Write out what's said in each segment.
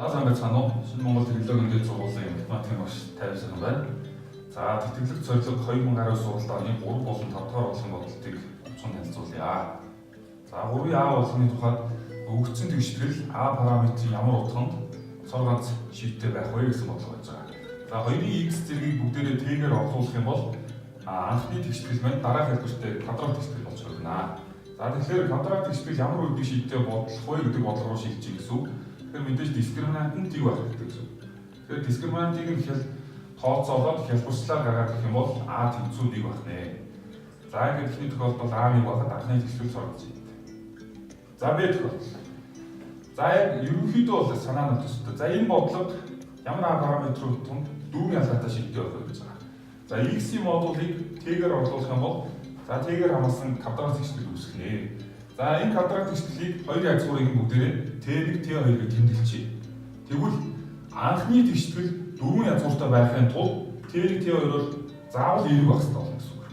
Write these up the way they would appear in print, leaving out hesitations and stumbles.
За сайн байна уу? Шинэ Монгол технологийн сургуулийн математикийн багш тайлбарлсан байна. За тэтгэлэг зорилго 2019 сургалт оны 3 болон 5 дахь орлогын бодлтыг очихын танилцуулъя. За 3-ын А болгоны тухайд өгөгдсөн тэгштгэл А параметрийн ямар утганд цор ганц шийдтэй байх вэ гэсэн бодлого байж байгаа. За 2-ын X зэргийг бүгдээрээ T-гээр орлуулах юм бол анхны тэгштгэл маань дараах хэлбэртэй квадрат тэгштгэл болж байна. За тэгэхээр квадрат тэгштгэл ямар үеийн шийдтэй бодлох вэ гэдэг бодлого руу шилжиж гэсэн үг. Тэгэхээр мэдээж дискриминант нь T байх гэдэг гэсэн үг. Тэгэхээр дискриминантыг нь тооцоолоод хялбарчлаар гаргаад гэх юм бол А тэнцүү 1 байх нэ. За ингээд ихний тохиолдолд А1 байхад анхны тэгштгэл цоргож байна. За B тохиолдол. За яг ерөнхийдөө бол санаа нь төстэй. За энэ бодлого ямар А параметрүүд тунд дүүрийн ялгаатай шийдтэй байх вэ гэж байгаа. За X-ийн модулыг T-гээр орлуулах юм бол за T-гээр хамаарсан квадрат тэгштгэл үүсэх нэ. За энэ квадрат тэгшгэлийг хоёр язгуурыг бүгдээрээ T1, T2-ыг тэмдэглэчихье. Тэгвэл анхны тэгштгэл дөрвөн язгууртай байхын тулд T1, T2-оор заавал эерэг байх хэрэгтэй болно гэсэн үг.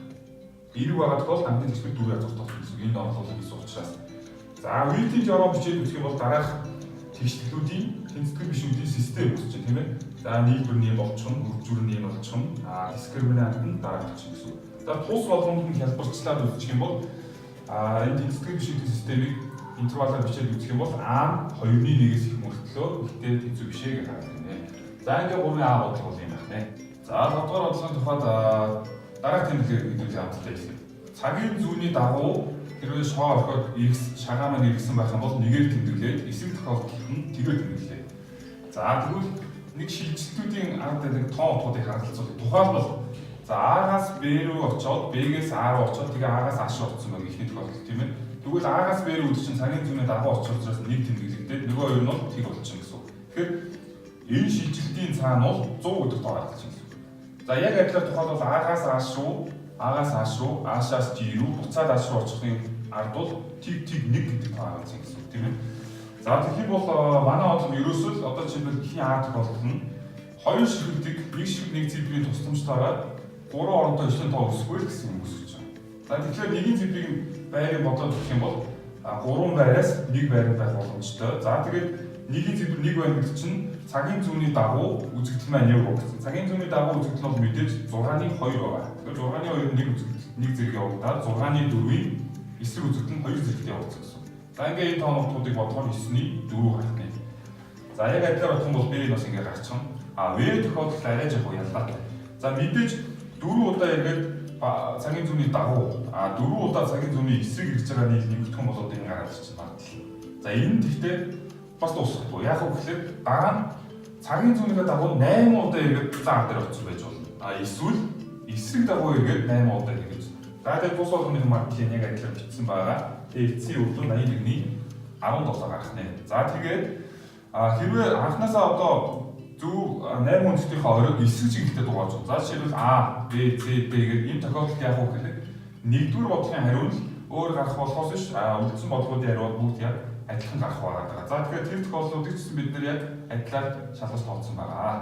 Эерэг байгаа тохиолдолд анхны тэгштгэл дөрвөн язгууртай болох гэсэн үг. Энд орлуулах гэсэн учраас. За Wheaton теорем бичээд үзэх юм бол дараах тэгшгэлүүдийн тэнцэтгэл бишүүдийн систем үүсэж байна тийм ээ. За нийлбэрний болчихно, үржүүрний болчихно, дискриминант нь дараагч гэсэн үг. За тус болгонд нь хялбарчлаад үзчих юм бол энэ тэнцэтгэл бишүүдийн системийг интервалаар бичээд үзэх юм бол А 2-1-ээс их мөртлөө ихтэй тэнцүү бишээ гэж харагдана тийм ээ. За ингээд 3-ын А бодлого бол юм байна. За 5 дугаар бодлогын тухайд дараах тэмдэглэл хэлүүлэх амттай хэлсэн. Цагийн зүүнний дагуу хэрвээ шоо ороход X шагаа маань иргсэн байх юм бол нэгээр тэмдэглээд эсрэг тохиолдолд нь тэгээр тэмдэглээ. За тэгвэл нэг шилжилтүүдийн ард нэг тоон утгуудыг харгалзуулах. Тухайлбал за А-гаас Б рүү очоод Б-гээс А руу очоод тэгээ А-гаас А руу очсон байх ихний тохиолдол тийм ээ. Тэгвэл А-гаас Б рүү үдчих чинь цагийн зүүнний дагуу очих учраас нэг тэмдэглэгдээд нөгөө хоёр нь бол тэг болчихно гэсэн үг. Тэгэхээр энэ шилжилтийн цаана бол 100 гэдэг тоо гаргалж байна гэсэн үг. За яг адилаар тухайлбал А-гаас А руу А-гаас А руу А-шаас G рүү буцаад А руу очихын ард бол тэг 1 гэдэг тоо гаргалж байна гэсэн үг тийм ээ. За тэгэх юм бол манай бодлого ерөөсөө л одоо жишээлбэл ихний А тохиолдол нь хоёр ширхэгдэг нэг ширхэг нэг цэврийн тусламжтайгаар 3 оронтой ижлэн тоо өсөхгүй л гэсэн юм өсөж байгаа. За тэгэхээр нэгin цэврийн байрыг бодоод өгөх юм бол 3 байраас 1 байр байх боломжтой. За тэгээд нэгin цэвэр 1 байр гэдэг чинь цагийн зүүнний дагуу үзэгдэл маань яг болсон. Цагийн зүүнний дагуу үзэгдэл бол мэдээж 6-ны 2 байгаа. Тэгэхээр 6-ны 2 нэг үзэгдэл нэг зэрэг явагдаад 6-ны 4-ийн эсрэг үзэгдэл нь 2 зэрэгт явагдсан гэсэн. За ингээд энэ тоонуудыг бодоход 9-ний 4 гарах нэ. За яг адилаар бодох юм бол B бас ингээд гарчихна. В тохиолдолд арай жоохон ялгаатай. За мэдээж 4 удаа ингээд цагийн зүүнний дагуу 4 удаа цагийн зүүнний эсрэг ирж байгаа нийл нэмэгдэх юм болоод энэ гараад ирчих магадлал. За энэ гэхдээ бас дуусахгүй. Яг үг гэхээр дараа нь цагийн зүүнийгээ дагуу 8 удаа ингээд заа дээр очиж байж болно. Эсвэл эсрэг дагуу ингээд 8 удаа ингэж. За тэгээд бус болгоны магадлалыг яг адилаар бичсэн байгаа. Тэгээд эцсийн үр дүн 81-ний 17 гарах нэ. За тэгээд хэрвээ анхнаасаа одоо зөв 8 хүндэтгэхийн оройг эсрэг чиглэлтэй дугааж байна. За жишээлбэл А, Б, С, Д гэдэг энэ тохиолдолд яг уу гэхээр нэгдүгээр бодлогын хариу нь өөр гарах болохоос биш үлдсэн бодлогын хариу бүгд яг адилхан гарах байгаа. За тэгэхээр тэр тохиолдлуудыг ч бид нэр яг адилаар шалгаж тооцсон байгаа.